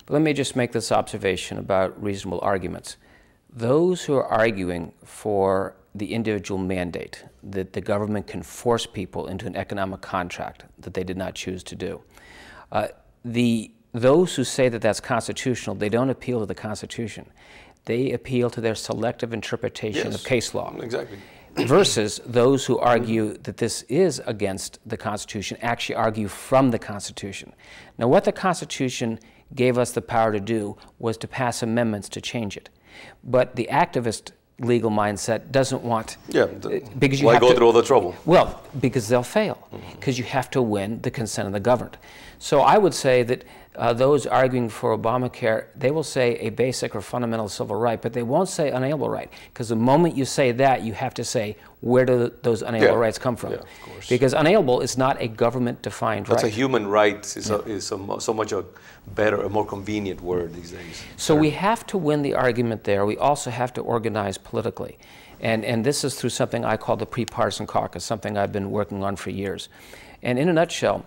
But let me just make this observation about reasonable arguments. Those who are arguing for the individual mandate, that the government can force people into an economic contract that they did not choose to do, those who say that that's constitutional, they don't appeal to the Constitution. They appeal to their selective interpretation of case law. Exactly. Versus those who argue that this is against the Constitution actually argue from the Constitution. Now, what the Constitution gave us the power to do was to pass amendments to change it. But the activist legal mindset doesn't want... because you why go through all the trouble? Well, because they'll fail, because you have to win the consent of the governed. So I would say that those arguing for Obamacare, they will say a basic or fundamental civil right, but they won't say unalienable right, because the moment you say that, you have to say, where do those unalienable rights come from? Of course. Because unalienable is not a government-defined right. That's a human right, is so much a better, a more convenient word these days. So we have to win the argument there. We also have to organize politically. And this is through something I call the pre-partisan caucus, something I've been working on for years. And in a nutshell,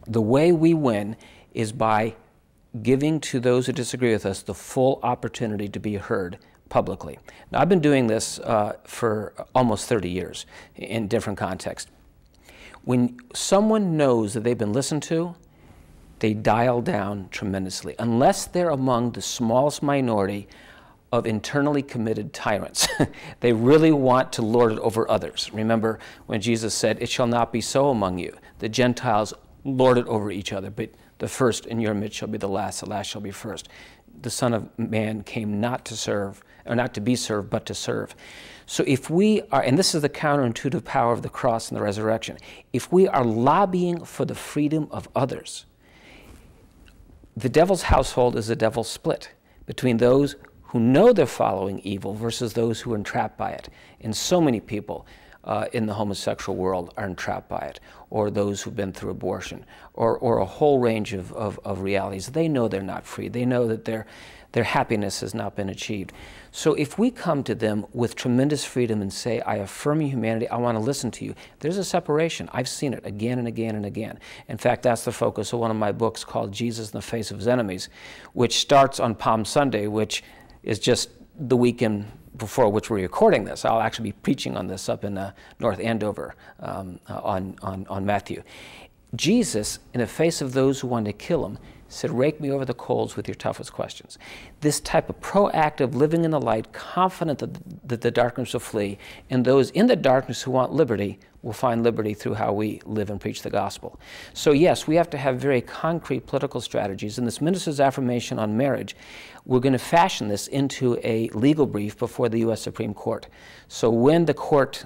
the way we win is by giving to those who disagree with us the full opportunity to be heard publicly. Now, I've been doing this for almost 30 years in different contexts. When someone knows that they've been listened to, they dial down tremendously, unless they're among the smallest minority of internally committed tyrants. They really want to lord it over others. Remember when Jesus said, "It shall not be so among you. The Gentiles lord it over each other, but the first in your midst shall be the last shall be first." The Son of Man came not to serve, or not to be served, but to serve. So if we are, and this is the counterintuitive power of the cross and the resurrection, if we are lobbying for the freedom of others, the devil's household is a devil's split between those who know they're following evil versus those who are entrapped by it. And so many people in the homosexual world are entrapped by it, or those who've been through abortion, or a whole range of realities. They know they're not free. They know that their happiness has not been achieved. So if we come to them with tremendous freedom and say, "I affirm your humanity, I want to listen to you," there's a separation. I've seen it again and again and again. In fact, that's the focus of one of my books called Jesus in the Face of His Enemies, which starts on Palm Sunday, which is just the weekend before which we're recording this. I'll actually be preaching on this up in North Andover on Matthew. Jesus, in the face of those who wanted to kill him, said, "Rake me over the coals with your toughest questions." This type of proactive living in the light, confident that the darkness will flee, and those in the darkness who want liberty will find liberty through how we live and preach the gospel. So yes, we have to have very concrete political strategies. In this minister's affirmation on marriage, we're going to fashion this into a legal brief before the U.S. Supreme Court. So when the court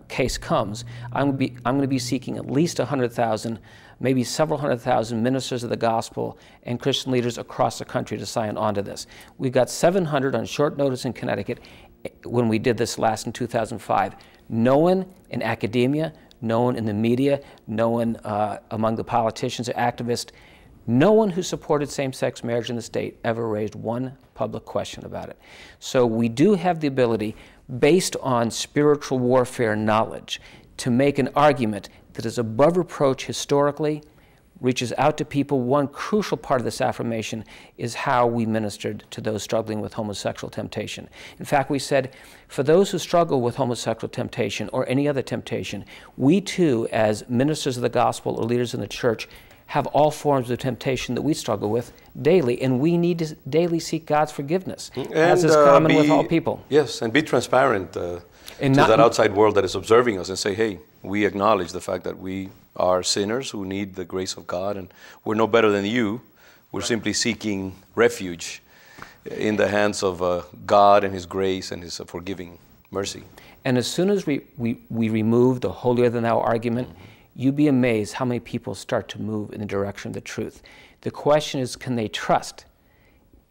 case comes, I'm going to be seeking at least 100,000, maybe several 100,000 ministers of the gospel and Christian leaders across the country to sign on to this. We've got 700 on short notice in Connecticut when we did this last in 2005. No one in academia, no one in the media, no one among the politicians or activists, no one who supported same-sex marriage in the state ever raised one public question about it. So we do have the ability, based on spiritual warfare knowledge, to make an argument that is above reproach historically, reaches out to people. One crucial part of this affirmation is how we ministered to those struggling with homosexual temptation. In fact, we said, for those who struggle with homosexual temptation or any other temptation, we too, as ministers of the gospel or leaders in the church, have all forms of temptation that we struggle with daily, and we need to daily seek God's forgiveness, as is common with all people. Yes, and be transparent to that outside world that is observing us and say, hey, we acknowledge the fact that we are sinners who need the grace of God, and we're no better than you. We're simply seeking refuge in the hands of God and His grace and His forgiving mercy. And as soon as we remove the holier-than-thou argument, you'd be amazed how many people start to move in the direction of the truth. The question is, can they trust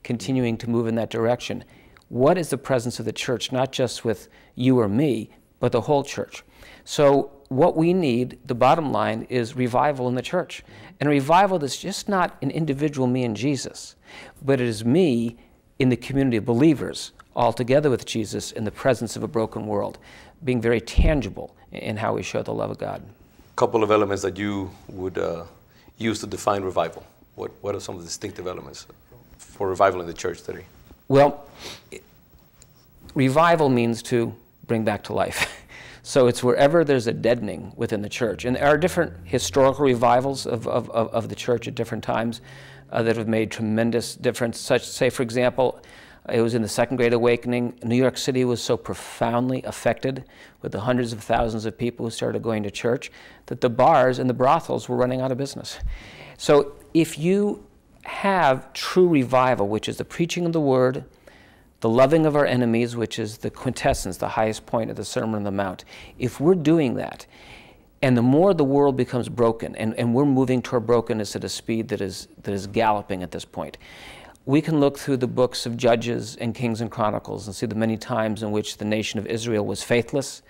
continuing to move in that direction? What is the presence of the church, not just with you or me, but the whole church? So what we need, the bottom line, is revival in the church. And revival that's just not an individual me and Jesus, but it is me in the community of believers, all together with Jesus in the presence of a broken world, being very tangible in how we show the love of God. Couple of elements that you would use to define revival. What are some of the distinctive elements for revival in the church today? Well, revival means to bring back to life. So it's wherever there's a deadening within the church. And there are different historical revivals of the church at different times that have made tremendous difference. Such, say, for example, it was in the Second Great Awakening. New York City was so profoundly affected with the hundreds of thousands of people who started going to church that the bars and the brothels were running out of business. So if you have true revival, which is the preaching of the word, the loving of our enemies, which is the quintessence, the highest point of the Sermon on the Mount, if we're doing that, and the more the world becomes broken, and we're moving toward brokenness at a speed that is galloping at this point, we can look through the books of Judges and Kings and Chronicles and see the many times in which the nation of Israel was faithless.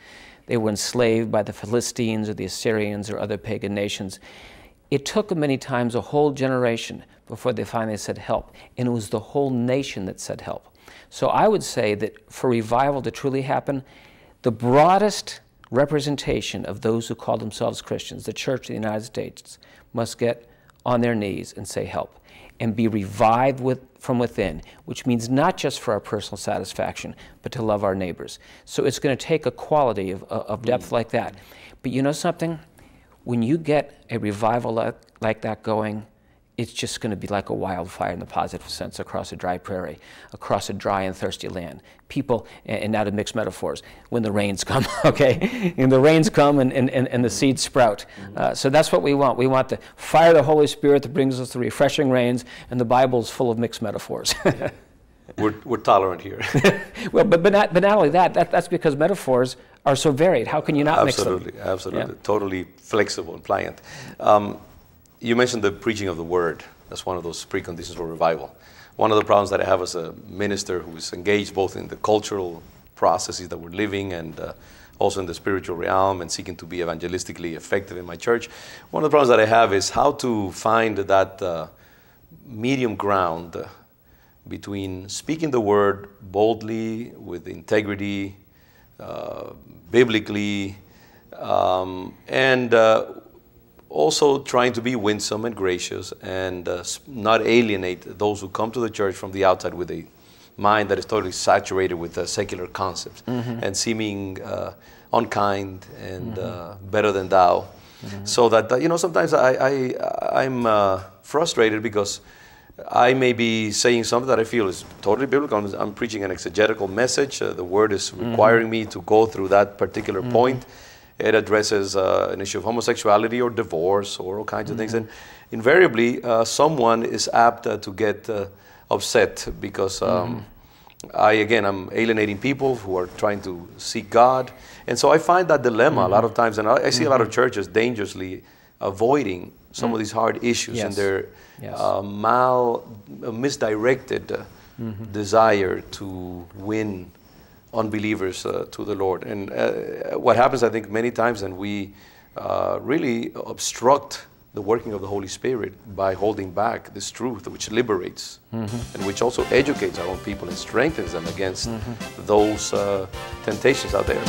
They were enslaved by the Philistines or the Assyrians or other pagan nations. It took many times a whole generation before they finally said help, and it was the whole nation that said help. So I would say that for revival to truly happen, the broadest representation of those who call themselves Christians, the Church of the United States, must get on their knees and say help, and be revived from within, which means not just for our personal satisfaction, but to love our neighbors. So it's going to take a quality of depth like that. But you know something? When you get a revival like that going, it's just going to be like a wildfire in the positive sense across a dry prairie, across a dry and thirsty land. People, and now to mix metaphors, when the rains come, okay? And the rains come and the seeds sprout. So that's what we want. We want the fire of the Holy Spirit that brings us the refreshing rains, and the Bible is full of mixed metaphors. We're tolerant here. Well, but not only that, that's because metaphors are so varied. How can you not mix them? Absolutely. Yeah. Totally flexible and pliant. You mentioned the preaching of the word. That's one of those preconditions for revival. One of the problems that I have as a minister who is engaged both in the cultural processes that we're living and also in the spiritual realm and seeking to be evangelistically effective in my church, one of the problems that I have is how to find that medium ground between speaking the word boldly, with integrity, biblically, and also trying to be winsome and gracious and not alienate those who come to the church from the outside with a mind that is totally saturated with secular concepts and seeming unkind and better than thou. So that, sometimes I'm frustrated because I may be saying something that I feel is totally biblical. I'm preaching an exegetical message. The word is requiring me to go through that particular point. It addresses an issue of homosexuality or divorce or all kinds of things. And invariably, someone is apt to get upset because I'm alienating people who are trying to seek God. And so I find that dilemma a lot of times. And I see a lot of churches dangerously avoiding some of these hard issues and their misdirected desire to win unbelievers to the Lord. And what happens, I think, many times, and we really obstruct the working of the Holy Spirit by holding back this truth which liberates and which also educates our own people and strengthens them against those temptations out there.